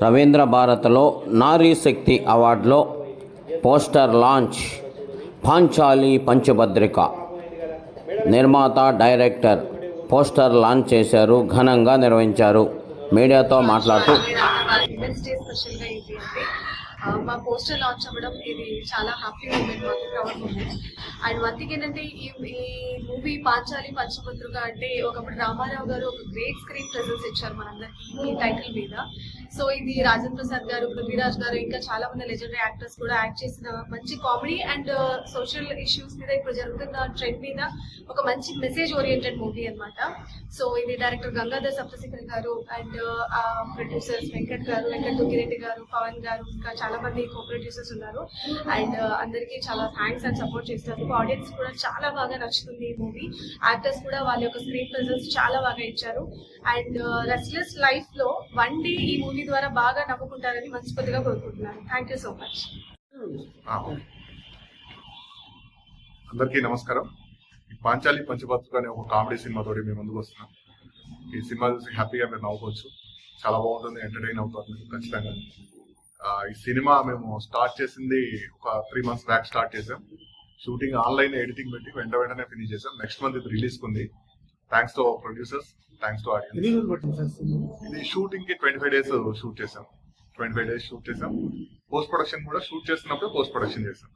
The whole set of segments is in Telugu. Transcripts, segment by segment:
రవీంద్ర భారత్లో నారీ శక్తి అవార్డులో పోస్టర్ లాంచ్. పాంచాలి పంచభద్రిక నిర్మాత, డైరెక్టర్ పోస్టర్ లాంచ్ చేశారు, ఘనంగా నిర్వహించారు. మీడియాతో మాట్లాడుతూ మా పోస్టర్ లాంచ్ అవ్వడం ఇది చాలా హ్యాపీ మూమెంట్, మాకు proud moment. And one thing ఏంటంటే ఈ మూవీ పాంచాలి పంచభద్రిక అంటే ఒకప్పుడు రామారావు గారు ఒక గ్రేట్ స్క్రీన్ ప్రెజెన్స్ ఇచ్చారు మనందరికి ఈ టైటిల్ మీద. సో ఇది రాజేంద్ర ప్రసాద్ గారు, పృథ్వీరాజ్ గారు, ఇంకా చాలా మంది లెజెండరీ యాక్టర్స్ కూడా యాక్ట్ చేసిన మంచి కామెడీ అండ్ సోషల్ ఇష్యూస్ మీద ఇప్పుడు జరుగుతున్న ట్రెండ్ మీద ఒక మంచి మెసేజ్ ఓరియంటెడ్ మూవీ అన్నమాట. సో ఇది డైరెక్టర్ గంగాధర్ సప్తశేఖర్ గారు అండ్ ప్రొడ్యూసర్స్ వెంకట్ గారు, వెంకట్ దుగ్గిరెడ్డి గారు, పవన్ గారు, ఇంకా చాలా మంది కో ప్రొడ్యూసర్స్ ఉన్నారు. అండ్ అందరికీ చాలా థ్యాంక్స్ అండ్ సపోర్ట్ చేస్తారు. ఆడియన్స్ కూడా చాలా బాగా నచ్చుతుంది ఈ మూవీ. యాక్టర్స్ కూడా వాళ్ళ యొక్క స్క్రీన్ ప్రెజెన్స్ చాలా బాగా ఇచ్చారు. అండ్ రెస్ట్లెస్ లైఫ్ లో వన్ డే ఈ మూవీ ద్వారా బాగా నవ్వుకుంటారని మనస్ఫూర్తిగా కోరుకుంటున్నాను. Thank you so much. అందరికీ నమస్కారం. పాంచాలి పంచభద్రిక అనే ఒక కామెడీ సినిమాతో మేము ముందుకు వస్తున్నాం. ఈ సినిమా చూసి హ్యాపీగా మీరు నవ్వుకోవచ్చు. చాలా బాగుంటుంది, ఎంటర్టైన్ అవుతారు మీరు ఖచ్చితంగా. ఈ సినిమా మేము స్టార్ట్ చేసింది ఒక 3 months బ్యాక్ స్టార్ట్ చేసాం. షూటింగ్ ఆన్లైన్ ఎడిటింగ్ పెట్టి వెంటనే ఫినిష్ చేసాం. నెక్స్ట్ మంత్ ఇది రిలీజ్ ఉంది. Thanks to our producers, thanks to audience. ఇది షూటింగ్ కి 25 days షూట్ చేసాం. 25 days షూట్ చేసాం. పోస్ట్ ప్రొడక్షన్ కూడా షూట్ చేస్తున్నప్పుడు పోస్ట్ ప్రొడక్షన్ చేసాం.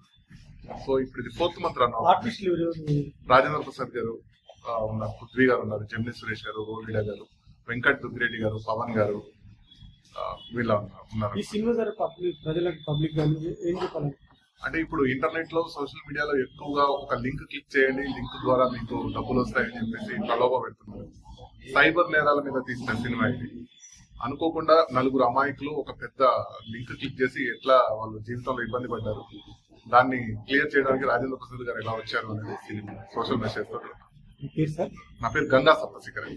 సో ఇప్పుడు ఇది 4th month రన్ అవుతుంది. రాజేంద్ర ప్రసాద్ గారు ఉన్నారు, పృథ్వీ గారు ఉన్నారు, జమిని సురేష్ గారు, రోహిడా గారు, వెంకట్ దుగ్గిరెడ్డి గారు, పవన్ గారు, వీళ్ళ ఉన్నారు. ఈ సినిమా ద్వారా పబ్లిక్ ఏం చెప్పాలి అంటే ఇప్పుడు ఇంటర్నెట్ లో, సోషల్ మీడియాలో ఎక్కువగా ఒక లింక్ క్లిక్ చేయండి, లింక్ ద్వారా మీకు డబ్బులు వస్తాయని చెప్పేసి ప్రలోభ పెడుతున్నారు. సైబర్ నేరాల మీద తీసిన సినిమా ఇది. అనుకోకుండా 4 అమాయకులు ఒక పెద్ద లింక్ క్లిక్ చేసి ఎట్లా వాళ్ళు జీవితంలో ఇబ్బంది పడ్డారు, దాన్ని క్లియర్ చేయడానికి రాజేంద్ర ప్రసాద్ గారు ఎలా వచ్చారు అనేది సినిమా సోషల్ మెసేజ్ తో. సార్, నా పేరు గంగా సప్తశేఖర్.